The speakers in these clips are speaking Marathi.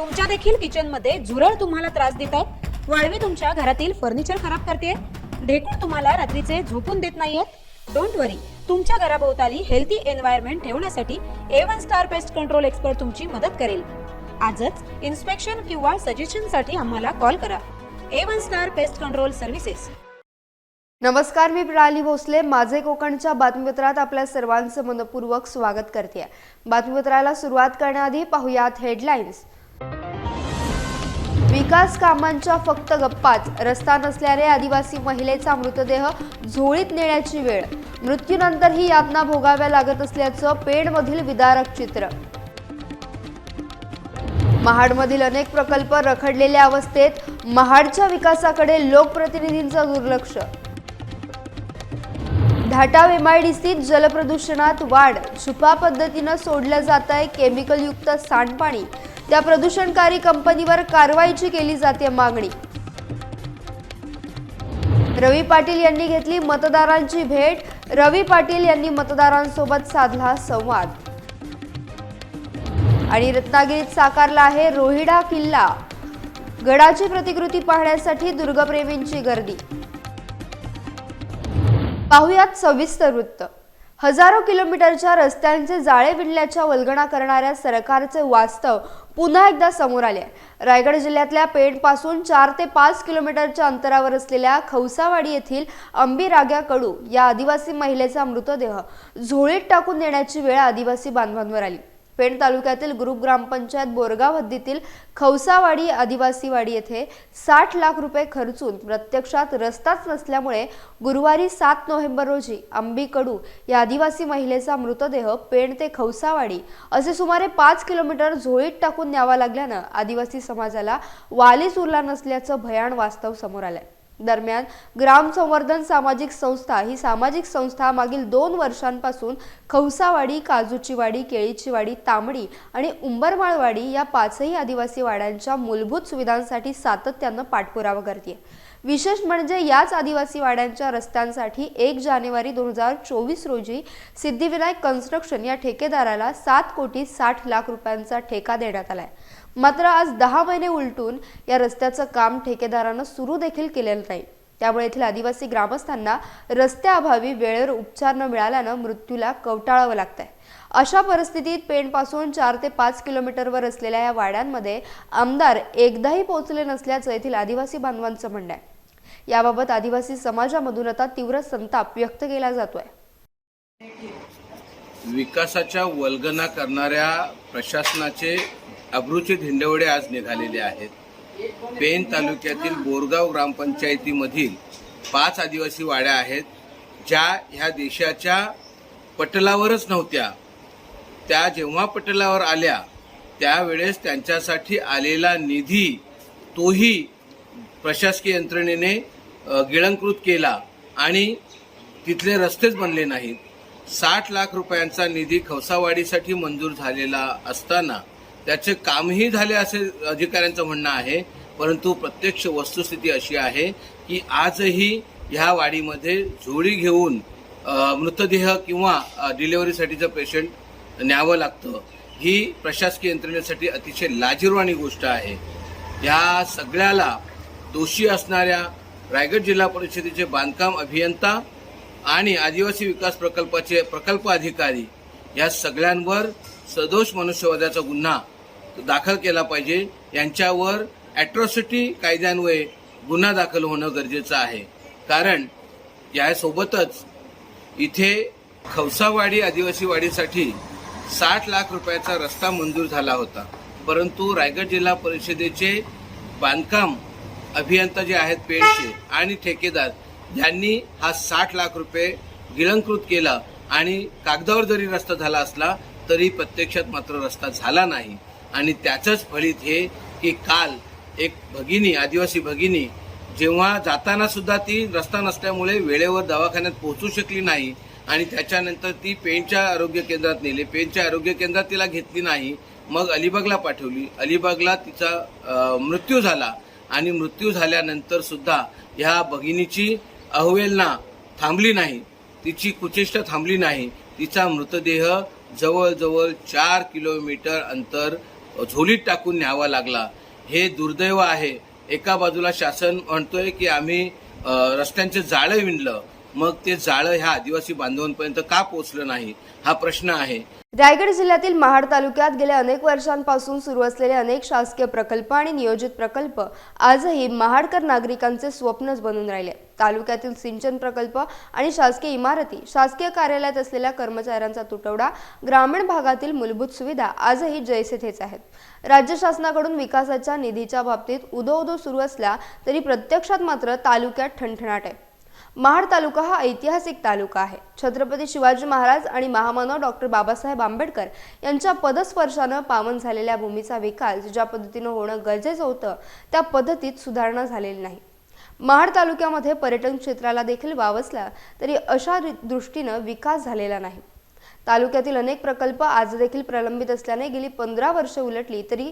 तुमच्या देखील किचन मध्ये झुरळ तुम्हाला त्रास देत आहे, वाळवी तुमच्या घरातील फर्निचर खराब करते, ढेकूळ तुम्हाला रात्रीचे झोपून देत नाहीयेत, डोंट वरी, तुमच्या घराभोवताली हेल्थी एन्व्हायरमेंट ठेवण्यासाठी A1 star pest control expert तुमची मदत करेल। आजच इन्स्पेक्शन किंवा सजेशन साठी आम्हाला कॉल करा। A1 star pest control services. नमस्कार, मी प्रणाली भोसले माझे कोकणच्या बातमीपत्रात आपल्या सर्वांचं मनपूर्वक स्वागत करते। बातमीपत्राला सुरुवात करण्याआधी पाहूयात हेडलाईन्स। विकास कामांच्या फक्त गप्पाच, रस्ता नसल्याने आदिवासी महिलेचा मृतदेह झोळीत नेण्याची वेळ, मृत्यूनंतर ही यातना भोगाव्या लागत असल्याचं पेणमधील विदारक चित्र। महाडमधील अनेक प्रकल्प रखडलेल्या अवस्थेत, महाडच्या विकासाकडे लोकप्रतिनिधींचं दुर्लक्ष। धाटाव MIDCत जलप्रदूषणात वाढ, छुपा पद्धतीनं सोडलं जात आहे केमिकलयुक्त सांडपाणी, त्या प्रदूषणकारी कंपनीवर कारवाईची केली जाते मागणी। रवी पाटील यांनी घेतली मतदारांची भेट, रवी पाटील यांनी मतदारांसोबत साधला संवाद। आणि रत्नागिरीत साकारला आहे रोहिडा किल्ला, गडाची प्रतिकृती पाहण्यासाठी दुर्गप्रेमींची गर्दी। पाहुयात सविस्तर वृत्त। हजारो किलोमीटरच्या रस्त्यांचे जाळे विणल्याच्या वल्गना करणाऱ्या सरकारचे वास्तव पुन्हा एकदा समोर आले। रायगड जिल्ह्यातल्या पेणपासून 4 ते 5 किलोमीटरच्या अंतरावर असलेल्या खवसावाडी येथील अंबिराग्या कडू या आदिवासी महिलेचा मृतदेह झोळीत टाकून देण्याची वेळ आदिवासी बांधवांवर आली। पेण तालुक्यातील ग्रुप ग्रामपंचायत बोरगाव हद्दीतील खवसावाडी आदिवासीवाडी येथे 60 लाख रुपये खर्चून प्रत्यक्षात रस्ताच नसल्यामुळे गुरुवारी 7 नोव्हेंबर रोजी अंबी कडू या आदिवासी महिलेचा मृतदेह पेण ते खवसावाडी असे सुमारे 5 किलोमीटर झोळीत टाकून न्यावा लागल्यानं आदिवासी समाजाला वालीच उरला नसल्याचं भयान वास्तव समोर आलंय। दरम्यान ग्राम संवर्धन सामाजिक संस्था ही सामाजिक संस्था मागील 2 वर्षांपासून खवसावाडी, काजूची वाडी, केळीची वाडी, तांबडी आणि उंबरमाळवाडी या 5ही आदिवासी वाड्यांच्या मूलभूत सुविधांसाठी सातत्यानं पाठपुरावा करते। विशेष म्हणजे याच आदिवासी वाड्यांच्या रस्त्यांसाठी 1 जानेवारी 2024 रोजी सिद्धिविनायक कन्स्ट्रक्शन या ठेकेदाराला 7 कोटी 60 लाख रुपयांचा ठेका देण्यात आलाय। मात्र आज 10 महिने उलटून या रस्त्याचं काम ठेकेदारानं सुरू देखील केलेलं नाही। त्यामुळे येथील आदिवासी ग्रामस्थांना रस्त्याअभावी वेळेवर उपचार न मिळाल्यानं मृत्यूला कवटाळावं लागतंय। अशा परिस्थितीत पेणपासून 4 ते 5 किलोमीटरवर असलेल्या या वाड्यांमध्ये आमदार एकदाही पोहोचले नसल्याचं येथील आदिवासी बांधवांचं म्हणणं आहे। याबाबत आदिवासी समाजामधून आता तीव्र संताप व्यक्त केला जातोय। विकासाच्या वल्गना करणाऱ्या प्रशासनाचे अब्रूचे धिंडवडे आज निघालेले आहेत। पेण तालुक्यातील बोरगाव ग्रामपंचायतीमधील 5 आदिवासी वाड्या आहेत, ज्या ह्या देशाच्या पटलावरच नव्हत्या। त्या जेव्हा पटलावर आल्या त्यावेळेस त्यांच्यासाठी आलेला निधी तोही प्रशासकीय यंत्रणेने गिळंकृत केला आणि तिथले रस्तेच बनले नाहीत। 60 लाख रुपयांचा निधी खवसावाडीसाठी मंजूर झालेला असताना त्याचे कामही झाले असे अधिकाऱ्यांचं म्हणणं आहे, परंतु प्रत्यक्ष वस्तुस्थिती अशी आहे की आजही ह्या वाडीमध्ये झोळी घेऊन मृतदेह किंवा डिलिव्हरीसाठीचं पेशंट न्यावं लागतं। ही प्रशासकीय यंत्रणेसाठी अतिशय लाजिरवाणी गोष्ट आहे। या सगळ्याला दोषी असणाऱ्या रायगड जिल्हा परिषदेचे बांधकाम अभियंता आणि आदिवासी विकास प्रकल्पाचे प्रकल्प अधिकारी या सगळ्यांवर सदोष मनुष्यवधाचा गुन्हा दाखल केला पाहिजे। यांच्यावर अॅट्रॉसिटी कायद्यान्वये गुन्हा दाखल होणं गरजेचं आहे, कारण यासोबतच इथे खवसावाडी आदिवासी वाडीसाठी 60 लाख रुपयाचा रस्ता मंजूर झाला होता, परंतु रायगड जिल्हा परिषदेचे बांधकाम अभियंता जे आहेत पेणचे आणि ठेकेदार यांनी हा 60 लाख रुपये गिळंकृत केला आणि कागदावर जरी रस्ता झाला असला तरी प्रत्यक्षात मात्र रस्ता झाला नाही। आणि त्याचंच फलित हे की काल एक भगिनी, आदिवासी भगिनी, जेव्हा जाताना सुद्धा ती रस्ता नसल्यामुळे वेळेवर दवाखान्यात पोहोचू शकली नाही आणि त्याच्यानंतर ती पेणच्या आरोग्य केंद्रात नेली। पेणच्या आरोग्य केंद्रात तिला घेतली नाही, मग अलिबागला पाठवली। अलिबागला तिचा मृत्यू झाला आणि मृत्यू झाल्यानंतर सुद्धा ह्या भगिनीची अवहेलना थांबली नाही, तिची कुचेष्टा थांबली नाही। तिचा मृतदेह जवळजवळ 4 किलोमीटर अंतर झोलीत टाकून न्यावा लागला. हे दुर्दैव आहे. एका बाजूला शासन म्हणतोय की आम्ही रस्त्यांचे जाळे विणलं, मग ते जाळं ह्या आदिवासी बांधवांपर्यंत का पोहोचलं नाही हा प्रश्न आहे. रायगड जिल्ह्यातील महाड तालुक्यात गेल्या अनेक वर्षांपासून सुरू असलेले अनेक शासकीय प्रकल्प आणि नियोजित प्रकल्प आजही महाडकर नागरिकांचे स्वप्नच बनून राहिले. तालुक्यातील सिंचन प्रकल्प आणि शासकीय इमारती, शासकीय कार्यालयात असलेल्या कर्मचाऱ्यांचा तुटवडा, ग्रामीण भागातील मूलभूत सुविधा आजही जैसे थेच आहेत. राज्य शासनाकडून विकासाच्या निधीच्या बाबतीत उदो सुरू असला तरी प्रत्यक्षात मात्र तालुक्यात ठणठणाट आहे. महाड तालुका हा ऐतिहासिक तालुका आहे. छत्रपती शिवाजी महाराज आणि महामानव डॉक्टर बाबासाहेब आंबेडकर यांच्या पदस्पर्शानं पावन झालेल्या भूमीचा विकास ज्या पद्धतीनं होणं गरजेचं होतं त्या पद्धतीत सुधारणा झालेली नाही. महाड तालुक्यामध्ये पर्यटन क्षेत्राला देखील वाव असला तरी अशा दृष्टीनं विकास झालेला नाही. तालुक्यातील अनेक प्रकल्प आज देखील प्रलंबित असल्याने गेली 15 वर्ष उलटली तरी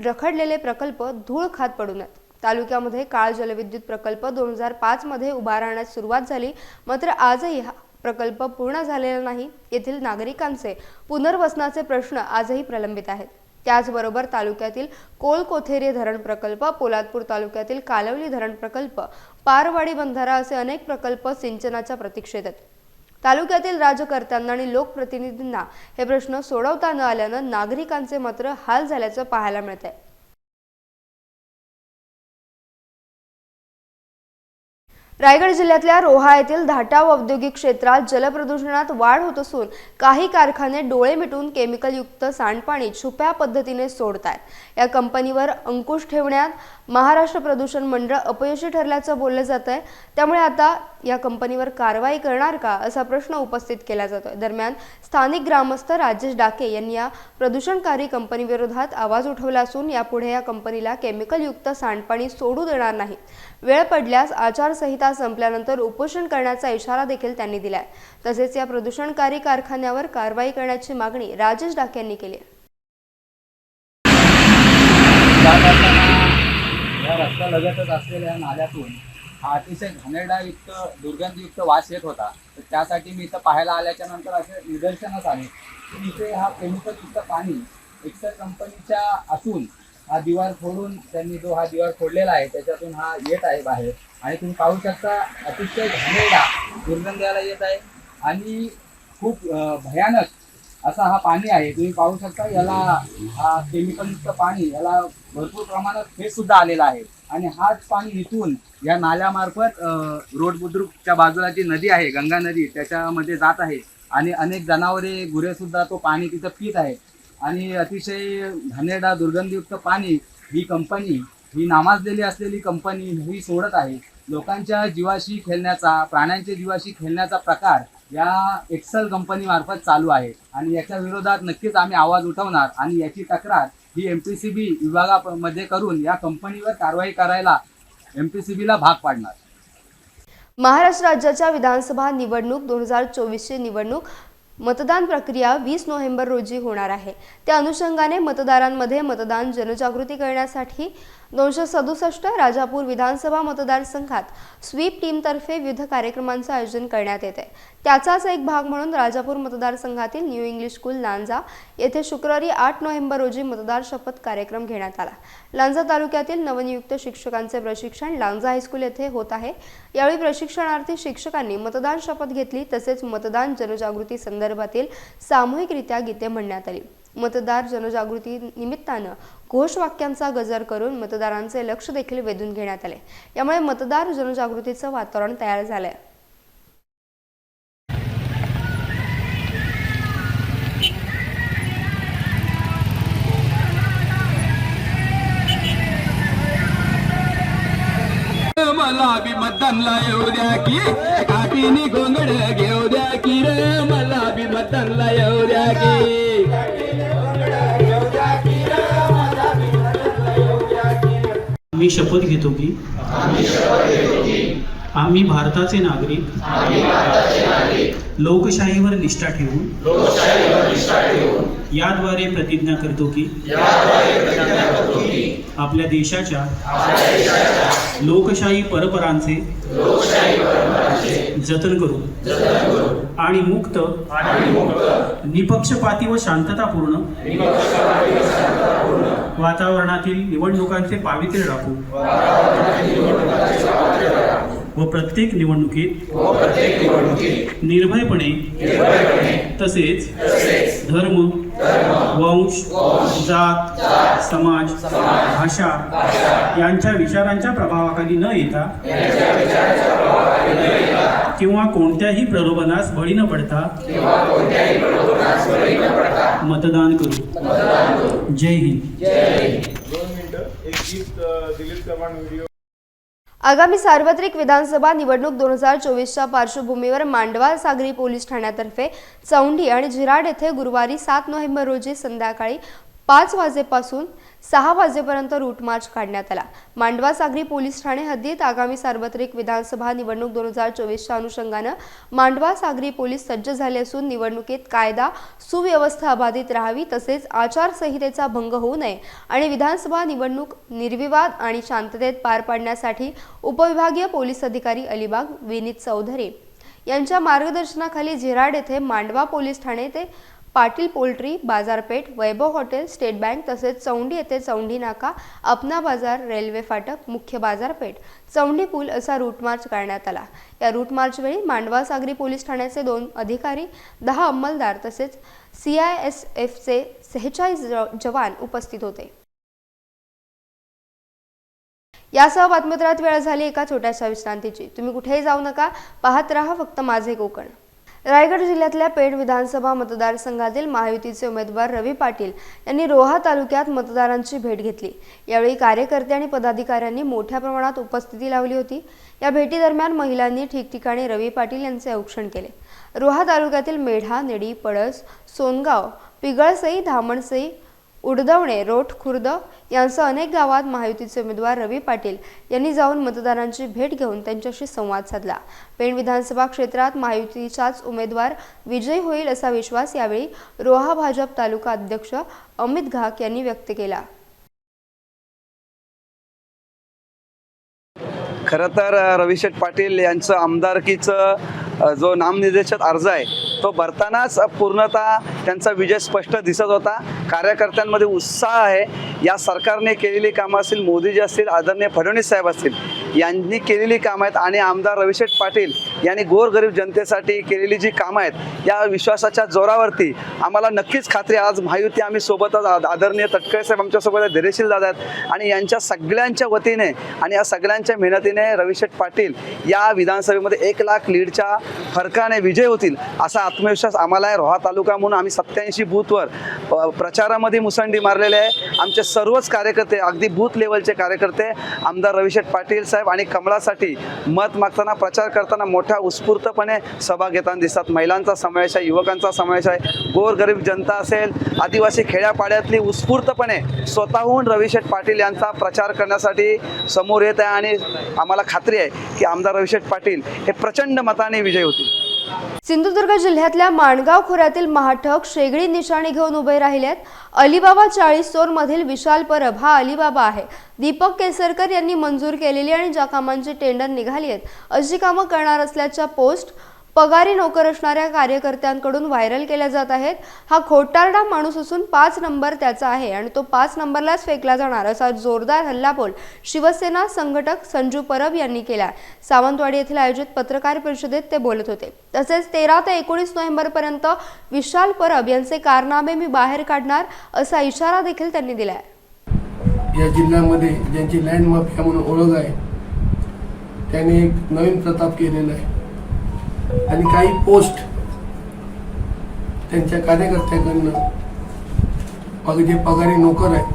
रखडलेले प्रकल्प धूळ खात पडून आहेत. तालुक्यामध्ये काळ जलविद्युत प्रकल्प 2005 मध्ये उभारण्यास सुरुवात झाली, मात्र आजही हा प्रकल्प पूर्ण झालेला नाही. येथील नागरिकांचे पुनर्वसनाचे प्रश्न आजही प्रलंबित आहेत. त्याचबरोबर तालुक्यातील कोलकोथेरे धरण प्रकल्प, पोलादपूर तालुक्यातील कालवली धरण प्रकल्प, पारवाडी बंधारा असे अनेक प्रकल्प सिंचनाच्या प्रतीक्षेत आहेत. तालुक्यातील राजकर्त्यांना आणि लोकप्रतिनिधींना हे प्रश्न सोडवता न आल्यानं नागरिकांचे मात्र हाल झाल्याचं पाहायला मिळतंय. रायगड जिल्ह्यातल्या रोहा येथील धाटाव औद्योगिक क्षेत्रात जलप्रदूषणात वाढ होत असून काही कारखाने डोळे मिटून केमिकलयुक्त सांडपाणी छुप्या पद्धतीने सोडतात. या कंपनीवर अंकुश ठेवण्यात महाराष्ट्र प्रदूषण मंडळ अपयशी ठरल्याचं बोललं जात आहे. त्यामुळे आता या कंपनीवर कारवाई करणार का असा प्रश्न उपस्थित केला जातोय. दरम्यान स्थानिक ग्रामस्थ राजेश डाके यांनी या प्रदूषणकारी कंपनीविरोधात आवाज उठवला असून यापुढे या कंपनीला केमिकलयुक्त सांडपाणी सोडू देणार नाही. वेळ पडल्यास आचारसंहिता संपल्यानंतर उपोषण करण्याचा इशारा देखील त्यांनी दिलाय. तसेच या प्रदूषणकारी कारखान्यावर कारवाई करण्याची मागणी राजेश डाके यांनी केली. या रस्त्यालगतच असलेल्या नाल्यातून हा अतिशय घाणेरडायुक्त दुर्गंधयुक्त वास येत होता. तर त्यासाठी मी इथं पाहायला आल्याच्या नंतर असे निदर्शनास आले की इथे हा केमिकलयुक्त पाणी एक्सेल कंपनीच्या असून हा दिवार फोडून त्यांनी जो हा दिवार फोडलेला आहे त्याच्यातून हा येत आहे बाहेर. आणि तुम्ही पाहू शकता अतिशय घाणेरडा दुर्गंध याला येत आहे आणि खूप भयानक असा हा पाणी आहे. तुम्ही पाहू शकता याला हा केमिकलयुक्त पाणी याला भरपूर प्रमाणात फेस सुद्धा आलेला आहे. आणि हाच पाणी इथून या नाल्यामार्फत रोड बुद्रुकच्या बाजूला जी नदी आहे गंगा नदी त्याच्यामध्ये जात आहे आणि अनेक जनावरे गुरे सुद्धा तो पाणी तिथं पित आहे. आणि अतिशय घाणेरडा दुर्गंधयुक्त पाणी ही कंपनी, ही नावाजलेली असलेली कंपनी ही सोडत आहे. लोकांच्या जीवाशी खेळण्याचा, प्राण्यांच्या जीवाशी खेळण्याचा प्रकार या एक्सेल कंपनी मार्फत चालू आहे आणि याच्या विरोधात नक्कीच आम्ही आवाज उठवणार आणि याची तक्रार ही MPCB विभागामध्ये करून या कंपनीवर कारवाई करायला MPCBला भाग पाडणार. महाराष्ट्र राज्याच्या विधानसभा निवडणूक 2024ची निवडणूक मतदान प्रक्रिया 20 नोव्हेंबर रोजी होणार आहे. त्या अनुषंगाने मतदारांमध्ये मतदान जनजागृती करण्यासाठी 267 राजापूर विधानसभा मतदारसंघात स्वीप टीमतर्फे विविध कार्यक्रमांचं आयोजन करण्यात येत आहे. त्याचाच एक भाग म्हणून राजापूर मतदारसंघातील न्यू इंग्लिश स्कूल लांजा येथे शुक्रवारी 8 नोव्हेंबर रोजी मतदार शपथ कार्यक्रम घेण्यात आला. लांजा तालुक्यातील नवनियुक्त शिक्षकांचे प्रशिक्षण लांजा हायस्कूल येथे होत आहे. यावेळी प्रशिक्षणार्थी शिक्षकांनी मतदान शपथ घेतली. तसेच मतदान जनजागृती संदर्भातील सामूहिकरित्या गीते म्हणण्यात आली. मतदार जनजागृती निमित्तानं घोषवाक्यांचा गजर करून मतदारांचे लक्ष देखील वेधून घेण्यात आले. यामुळे मतदार जनजागृतीचं वातावरण तयार झालंय. मला बी मतदानला येऊ द्या की काठीनी गोंगड घेऊ द्या की रे, मला बी मतदानला येऊ द्या की. आम्ही शपथ घेतो की आम्ही भारताचे नागरिक लोकशाहीवर निष्ठा ठेवून याद्वारे प्रतिज्ञा करतो की आपल्या देशाच्या लोकशाही परंपरांचे जतन करू आणि मुक्त निपक्षपाती व शांततापूर्ण वातावरणातील निवडणुकांचे पावित्र्य राखू व प्रत्येक निवडणुकीत निर्भयपणे तसेच धर्म, वंश, जात, समाज, भाषा यांच्या विचारांच्या प्रभावाखाली न येता किंवा कोणत्याही प्रलोभनास बळी न पडता मतदान करू. जय हिंद. आगामी सार्वत्रिक विधानसभा निवडणूक 2024च्या पार्श्वभूमीवर मांडवा सागरी पोलीस ठाण्यातर्फे चौंडी आणि झिराड येथे गुरुवारी 7 नोव्हेंबर रोजी संध्याकाळी 5 वाजेपासून 6 वाजेपर्यंत रूट मार्च काढण्यात आला. मांडवा सागरी पोलीस ठाणे हद्दीत आगामी सार्वत्रिक विधानसभा निवडणूक 2024च्या अनुषंगानं मांडवा सागरी पोलीस सज्ज झाले असून निवडणुकीत कायदा सुव्यवस्था अबाधित राहावी तसेच आचारसंहितेचा भंग होऊ नये आणि विधानसभा निवडणूक निर्विवाद आणि शांततेत पार पाडण्यासाठी उपविभागीय पोलीस अधिकारी अलिबाग विनीत चौधरी यांच्या मार्गदर्शनाखाली झिराड येथे मांडवा पोलीस ठाणे ते पाटील पोल्ट्री बाजारपेठ, वैभव हॉटेल, स्टेट बँक तसेच चौंडी येथे चौंडी नाका, अपना बाजार, रेल्वे फाटक, मुख्य बाजारपेठ, चौंडी पूल असा रूट मार्च करण्यात आला. या रूट मार्चवेळी मांडवा सागरी पोलीस ठाण्याचे 2 अधिकारी, 10 अंमलदार तसेच CISFचे 46 जवान उपस्थित होते. यासह बातमीपत्रात वेळ झाली एका छोट्याशा विश्रांतीची. तुम्ही कुठेही जाऊ नका, पाहत राहा फक्त माझे कोकण. रायगड जिल्ह्यातल्या पेण विधानसभा मतदारसंघातील महायुतीचे उमेदवार रवी पाटील यांनी रोहा तालुक्यात मतदारांची भेट घेतली. यावेळी कार्यकर्ते आणि पदाधिकाऱ्यांनी मोठ्या प्रमाणात उपस्थिती लावली होती. या भेटीदरम्यान महिलांनी ठिकठिकाणी रवी पाटील यांचे औक्षण केले. रोहा तालुक्यातील मेढा, नेडी, पळस, सोनगाव, पिगळसई, धामणसई, उडदवणे, रोठ खुर्द यांसह अनेक गावात महायुतीचे उमेदवार रवी पाटील यांनी जाऊन मतदारांची भेट घेऊन त्यांच्याशी संवाद साधला. पेण विधानसभा क्षेत्रात महायुतीचाच उमेदवार विजयी होईल असा विश्वास यावेळी रोहा भाजप तालुका अध्यक्ष अमित घाक यांनी व्यक्त केला. खरं तर रविशेठ पाटील यांचं आमदारकीचं जो नामनिर्देशित अर्ज आहे तो भरतानाच पूर्णतः त्यांचा विजय स्पष्ट दिसत होता. कार्यकर्त्यांमध्ये उत्साह आहे. या सरकारने केलेली कामं असतील, मोदीजी असतील, आदरणीय फडणवीस साहेब असतील, यांनी केलेली कामं आहेत आणि आमदार रविशेठ पाटील यांनी गोरगरीब जनतेसाठी केलेली जी कामं आहेत या विश्वासाच्या जोरावरती आम्हाला नक्कीच खात्री, आज महायुती आम्ही सोबतच, आदरणीय तटकरे साहेब आमच्यासोबत आहेत, धैर्यशील दादा आहेत आणि यांच्या सगळ्यांच्या वतीने आणि या सगळ्यांच्या मेहनतीने रविशेठ पाटील या विधानसभेमध्ये 1 लाख लीडच्या फरकाने विजय होतील असा आत्मविश्वास आम्हाला आहे. रोहा तालुका म्हणून आम्ही 87 बूथवर प्रचारामध्ये मुसंडी मारलेले आहे. आमचे सर्वच कार्यकर्ते, अगदी बूथ लेवलचे कार्यकर्ते आमदार रविशेठ पाटील साहेब आणि कमळासाठी मत मागताना, प्रचार करताना मोठ्या उत्स्फूर्तपणे सभा घेताना दिसतात. महिलांचा समावेश आहे, युवकांचा समावेश आहे, गोरगरीब जनता असेल, आदिवासी खेड्यापाड्यातली उत्स्फूर्तपणे स्वतःहून रविशेठ पाटील यांचा प्रचार करण्यासाठी समोर येत आहे आणि आम्हाला खात्री आहे की आमदार रविशेठ पाटील हे प्रचंड मताने विजयी होतील. सिंधुदुर्ग जिल्ह्यातल्या माणगाव खोऱ्यातील महाठग शेगडी निशाणी घेऊन उभे राहिलेत. अलिबाबा 40 चोर मधील विशाल परब हा अलिबाबा आहे. दीपक केसरकर यांनी मंजूर केलेली आणि ज्या कामांची टेंडर निघाली आहेत अशी कामं करणार असल्याच्या पोस्ट पगारी नोकर असणाऱ्या कार्यकर्त्यांकडून व्हायरल केल्या जात आहेत. हा खोटारडा माणूस असून 5 नंबर त्याचा आहे आणि तो 5 नंबरलाच फेकला जाणार असा जोरदार हल्लाबोल शिवसेना संघटक संजू परब यांनी केला. सावंतवाडी येथील आयोजित पत्रकार परिषदेत ते बोलत होते. तसेच 13 ते 19 नोव्हेंबर पर्यंत विशाल परब यांचे कारनामे मी बाहेर काढणार असा इशारा देखील त्यांनी दिलाय. या जिल्ह्यामध्ये ज्यांची लँड माफिया म्हणून ओळख आहे त्यांनी एक नवीन प्रताप केलेला आहे आणि काही पोस्ट त्यांच्या कार्यकर्त्याकडनं जे पगारी नोकर आहेत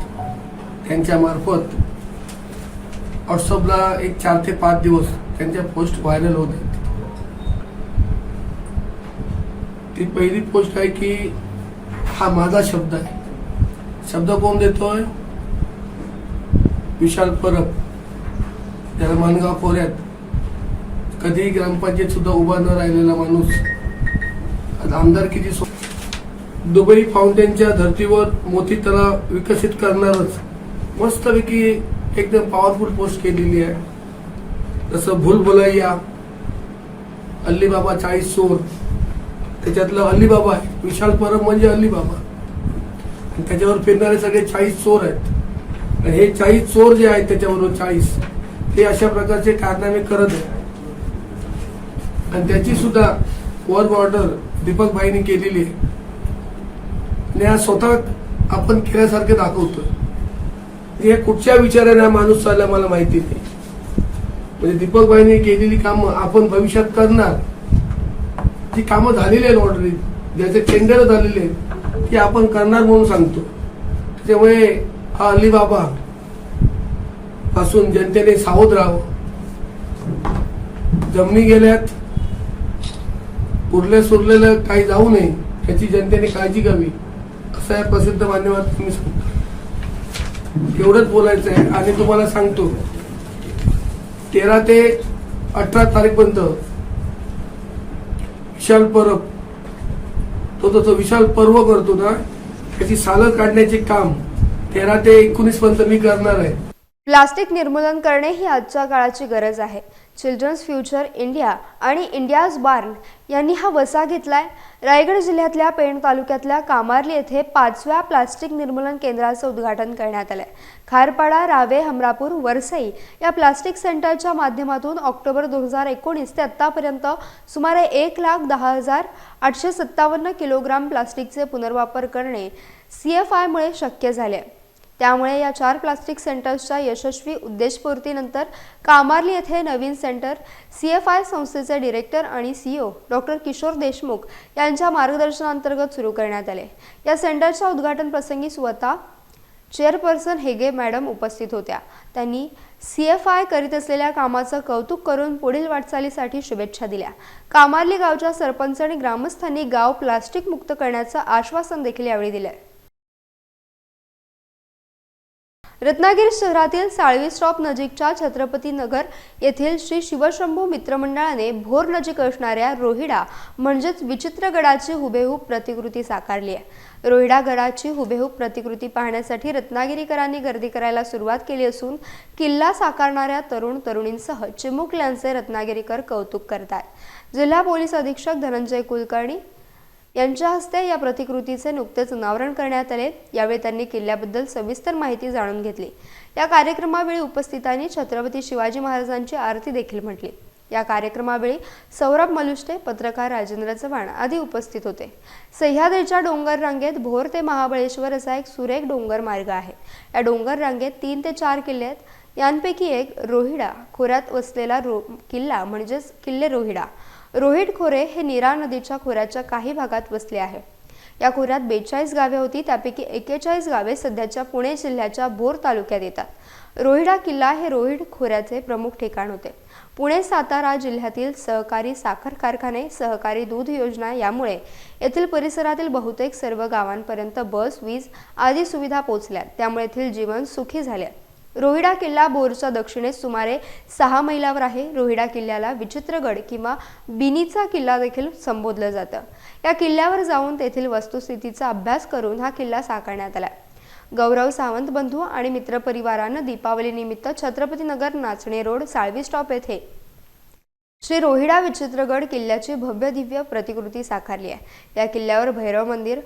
त्यांच्या मार्फत व्हॉट्सअपला एक 4 ते 5 दिवस त्यांच्या पोस्ट व्हायरल होत आहेत. ती पहिली पोस्ट आहे की हा माझा शब्द आहे. शब्द कोण देतोय? विशाल परब, त्याला माणगाव खोऱ्यात कधीही ग्रामपंचायत सुद्धा उभा न राहिलेला माणूस आज आमदारकीची दुबई फाउंटेनच्या धर्तीवर मोती तलाव विकसित करणारच मस्तपैकी एकदम पॉवरफुल पोस्ट केलेली आहे. जसं भूल भुलैया, अल्लीबाबा 40 चोर त्याच्यातलं अलीबाबा आहे, विशाल परब म्हणजे अलीबाबा, आणि त्याच्यावर फिरणारे सगळे 40 चोर आहेत. आणि हे 40 चोर जे आहेत त्याच्याबरोबर 40 हे अशा प्रकारचे कारनामे करत आहेत. आणि त्याची सुद्धा वर्क ऑर्डर दीपक भाईंनी केलेली आहे. आणि हा स्वतः आपण केल्यासारखे दाखवतो. हे कुठच्या विचाराने हा माणूस चालला मला माहिती नाही. म्हणजे दीपक भाईंनी केलेली कामं आपण भविष्यात करणार, जी कामं झालेली आहेत ऑलरेडी, ज्याचे टेंडर झालेले आहेत की आपण करणार म्हणून सांगतो. त्यामुळे हा अलीबाबा पासून जनतेने सावध राहावं. जमिनी गेल्यात, उरले सुरलेलं काही जाऊ नये याची जनतेने काळजी घ्यावी असं या प्रसिद्ध मान्यवरांना मी सांगतो. एवढंच बोलायचं आहे. आणि तुम्हाला सांगतो 13 ते 18 तारीखपर्यंत विशाल परब तो विशाल पर्व करतो ना, त्याची सालं काढण्याचे काम 13 ते 19 पर्यंत मी करणार आहे. प्लास्टिक निर्मूलन करणे ही आजच्या काळाची गरज आहे. चिल्ड्रन्स फ्युचर इंडिया आणि इंडियाज बार्न यांनी हा वसा घेतलाय. रायगड जिल्ह्यातल्या पेण तालुक्यातल्या कामार्ली येथे 5व्या प्लास्टिक निर्मूलन केंद्राचं उद्घाटन करण्यात आलंय. खारपाडा, रावे, हमरापूर, वरसई या प्लास्टिक सेंटरच्या माध्यमातून ऑक्टोबर 2019 ते आतापर्यंत सुमारे 1,10,857 किलोग्राम प्लास्टिकचे पुनर्वापर करणे CFI मुळे शक्य झाले. त्यामुळे या 4 प्लास्टिक सेंटर्सच्या यशस्वी उद्देशपूर्तीनंतर कामार्ली येथे नवीन सेंटर CFI संस्थेचे डायरेक्टर आणि CEO डॉक्टर किशोर देशमुख यांच्या मार्गदर्शनांतर्गत सुरू करण्यात आले. या सेंटरच्या उद्घाटन प्रसंगी स्वतः चेअरपर्सन हेगे मॅडम उपस्थित होत्या. त्यांनी CFI करीत असलेल्या कामाचं कौतुक करून पुढील वाटचालीसाठी शुभेच्छा दिल्या. कामार्ली गावच्या सरपंच आणि ग्रामस्थांनी गाव प्लास्टिक मुक्त करण्याचं आश्वासन देखील यावेळी दिलं. रत्नागिरी शहरातील साळवी स्टॉप नजीकच्या छत्रपती नगर येथील श्री शिवशंभू मित्रमंडळाने भोर नजीक असणाऱ्या रोहिडा म्हणजेच विचित्र गडाची हुबेहूब प्रतिकृती साकारली आहे. रोहिडा गडाची हुबेहूब प्रतिकृती पाहण्यासाठी रत्नागिरीकरांनी गर्दी करायला सुरुवात केली असून किल्ला साकारणाऱ्या तरुण तरुणींसह चिमुकल्यांचे रत्नागिरीकर कौतुक करतात. जिल्हा पोलीस अधीक्षक धनंजय कुलकर्णी यांच्या हस्ते या प्रतिकृतीचे नुकतेच अनावरण करण्यात आले. यावेळी त्यांनी किल्ल्याबद्दल सविस्तर माहिती जाणून घेतली. या कार्यक्रमावेळी उपस्थितांनी छत्रपती शिवाजी महाराजांची आरती देखील म्हटली. या कार्यक्रमावेळी सौरभ मलुष्टे, पत्रकार राजेंद्र चव्हाण आदी उपस्थित होते. सह्याद्रीच्या डोंगर रांगेत भोर ते महाबळेश्वर असा एक सुरेख डोंगर मार्ग आहे. या डोंगर रांगेत 3 ते 4 किल्ले आहेत. यांपैकी एक रोहिडा खोऱ्यात वसलेला किल्ला म्हणजेच किल्ले रोहिडा. रोहिड खोरे हे नीरा नदीच्या खोऱ्याच्या काही भागात वसले आहे. या खोऱ्यात 42 गावे होती. त्यापैकी 41 गावे सध्याच्या पुणे जिल्ह्याच्या भोर तालुक्यात येतात. रोहिडा किल्ला हे रोहिड खोऱ्याचे प्रमुख ठिकाण होते. पुणे सातारा जिल्ह्यातील सहकारी साखर कारखाने, सहकारी दूध योजना यामुळे येथील परिसरातील बहुतेक सर्व गावांपर्यंत बस, वीज आदी सुविधा पोहोचल्या. त्यामुळे येथील जीवन सुखी झाले. रोहिडा किल्ला भोरच्या दक्षिणेस सुमारे 6 मैलावर आहे. रोहिडा किल्ल्याला विचित्रगड किंवा बिनीचा किल्ला देखील संबोधलं जातं. या किल्ल्यावर जाऊन तेथील वस्तुस्थितीचा अभ्यास करून हा किल्ला साकारण्यात आला. गौरव सावंत बंधू आणि मित्रपरिवारानं दीपावलीनिमित्त छत्रपती नगर, नाचणे रोड, साळवी स्टॉप येथे श्री रोहिडा विचित्रगड किल्ल्याची भव्य दिव्य प्रतिकृती साकारली आहे. या किल्ल्यावर भैरव मंदिर,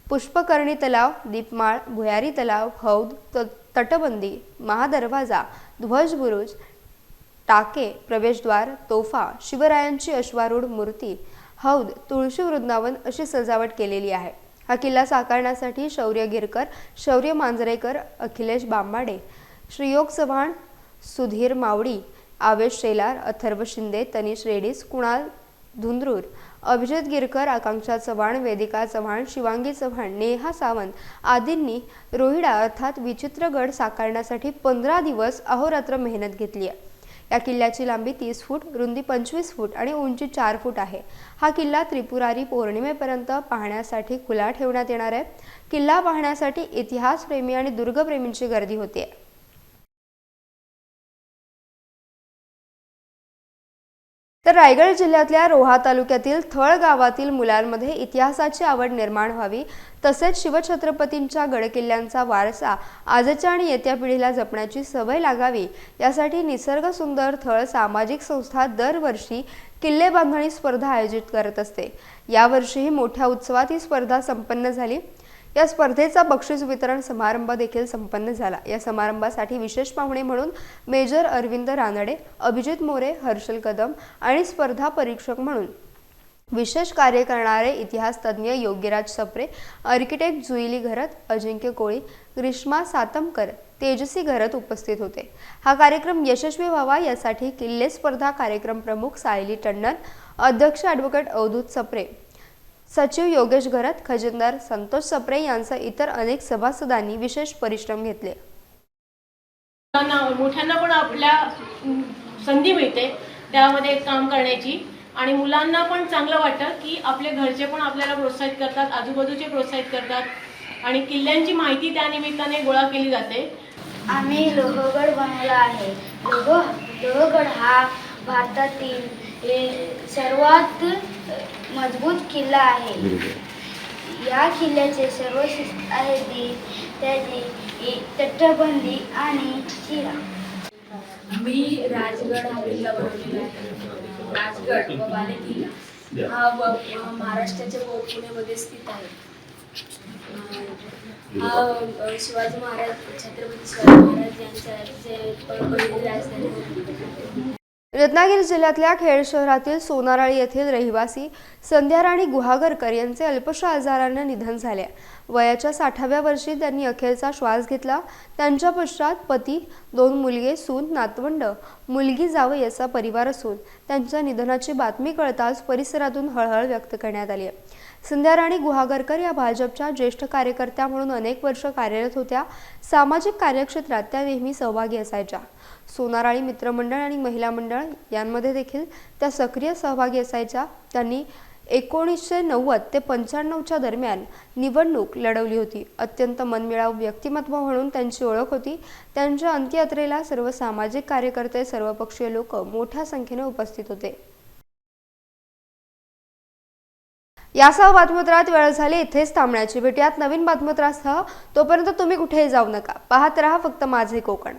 पुष्पकर्णी तलाव, दीपमाळ, भुयारी तलाव, हौद, तटबंदी, महादरवाजा, ध्वजबुरुज, टाके, प्रवेशद्वार, तोफा, शिवरायांची अश्वारूढ मूर्ती, हौद, तुळशी वृंदावन अशी सजावट केलेली आहे. हा किल्ला साकारण्यासाठी शौर्य गिरकर, शौर्य मांजरेकर, अखिलेश बांबाडे, श्रीयोग चव्हाण, सुधीर मावडी, आवेश शेलार, अथर्व शिंदे, तनिष रेडीस, कुणाल धुंद्रूर, अभिजित गिरकर, आकांक्षा चव्हाण, वेदिका चव्हाण, शिवांगी चव्हाण, नेहा सावंत आदींनी रोहिडा अर्थात विचित्रगड साकारण्यासाठी 15 दिवस अहोरात्र मेहनत घेतली आहे. या किल्ल्याची लांबी 30 फूट, रुंदी 25 फूट आणि उंची 4 फूट आहे. हा किल्ला त्रिपुरारी पौर्णिमेपर्यंत पाहण्यासाठी खुला ठेवण्यात येणार आहे. किल्ला पाहण्यासाठी इतिहासप्रेमी आणि दुर्गप्रेमींची गर्दी होते. तर रायगड जिल्ह्यातल्या रोहा तालुक्यातील थळ गावातील मुलांमध्ये इतिहासाची आवड निर्माण व्हावी तसेच शिवछत्रपतींच्या गडकिल्ल्यांचा वारसा आजच्या आणि येत्या पिढीला जपण्याची सवय लागावी यासाठी निसर्ग सुंदर थळ सामाजिक संस्था दरवर्षी किल्ले बांधणी स्पर्धा आयोजित करत असते। यावर्षीही मोठ्या उत्सवात ही स्पर्धा संपन्न झाली। या स्पर्धेचा बक्षीस वितरण समारंभ देखील संपन्न झाला। या समारंभासाठी विशेष पाहुणे म्हणून मेजर अरविंद रानडे, अभिजित मोरे, हर्षल कदम आणि स्पर्धा परीक्षक म्हणून विशेष कार्य करणारे इतिहास तज्ञ योगीराज सप्रे, आर्किटेक्ट जुईली घरत, अजिंक्य कोळी, ग्रीष्मा सातमकर, तेजसी घरत उपस्थित होते। हा कार्यक्रम यशस्वी व्हावा यासाठी किल्ले स्पर्धा कार्यक्रम प्रमुख सायली टंडन, अध्यक्ष ॲडव्होकेट अवधूत सप्रे, सचिव योगेश घरत, खजिनदार संतोष सप्रे यांसह इतर अनेक सभासदांनी विशेष परिश्रम घेतले। मोठ्यांना पण आपल्या संधी मिळते त्यामध्ये काम करण्याची आणि मुलांना पण चांगलं वाटतं की आपले घरचे पण आपल्याला प्रोत्साहित करतात, आजूबाजूचे प्रोत्साहित करतात आणि किल्ल्यांची माहिती त्या निमित्ताने गोळा केली जाते। आम्ही लोहगड बनवला आहे। लोहगड हा भारतातील सर्वात मजबूत किल्ला आहे। या किल्ल्याचे सर्व शिस्त आहे ती त्याची तटबंदी आणि चिरा। मी राजगड हा किल्ला बनवलेला आहे। राजगड व बाले किल्ला हा महाराष्ट्राच्या पुणेमध्ये स्थित आहे। हा शिवाजी महाराज, छत्रपती शिवाजी महाराज यांच्या पहिली राजधानी होती। रत्नागिरी जिल्ह्यातल्या खेड शहरातील सोनाराळी येथील रहिवासी संध्याराणी गुहागरकर यांचे अल्पशा आजाराने निधन झाले। वयाच्या 60व्या वर्षी त्यांनी अखेरचा श्वास घेतला। त्यांच्या पश्चात पती, 2 मुलगे, सून, नातवंड, मुलगी, जावई असा परिवार असून त्यांच्या निधनाची बातमी कळताच परिसरातून हळहळ व्यक्त करण्यात आली आहे। संध्याराणी गुहागरकर या भाजपच्या ज्येष्ठ कार्यकर्त्या म्हणून अनेक वर्ष कार्यरत होत्या। सामाजिक कार्यक्षेत्रात त्या नेहमी सहभागी असायच्या। सोनाराळी मित्रमंडळ आणि महिला मंडळ यांमध्ये देखील त्या सक्रिय सहभागी असायच्या। त्यांनी 1990 ते 95च्या दरम्यान निवडणूक लढवली होती। अत्यंत मनमिळावू व्यक्तिमत्व म्हणून त्यांची ओळख होती। त्यांच्या अंत्ययात्रेला सर्व सामाजिक कार्यकर्ते, सर्वपक्षीय लोक मोठ्या संख्येने उपस्थित होते। यासह बातमीपत्रात वेळ झाली इथेच थांबण्याची। भेटूयात नवीन बातमीपत्रासह। तोपर्यंत तुम्ही कुठेही जाऊ नका, पाहत रहा फक्त माझे कोकण।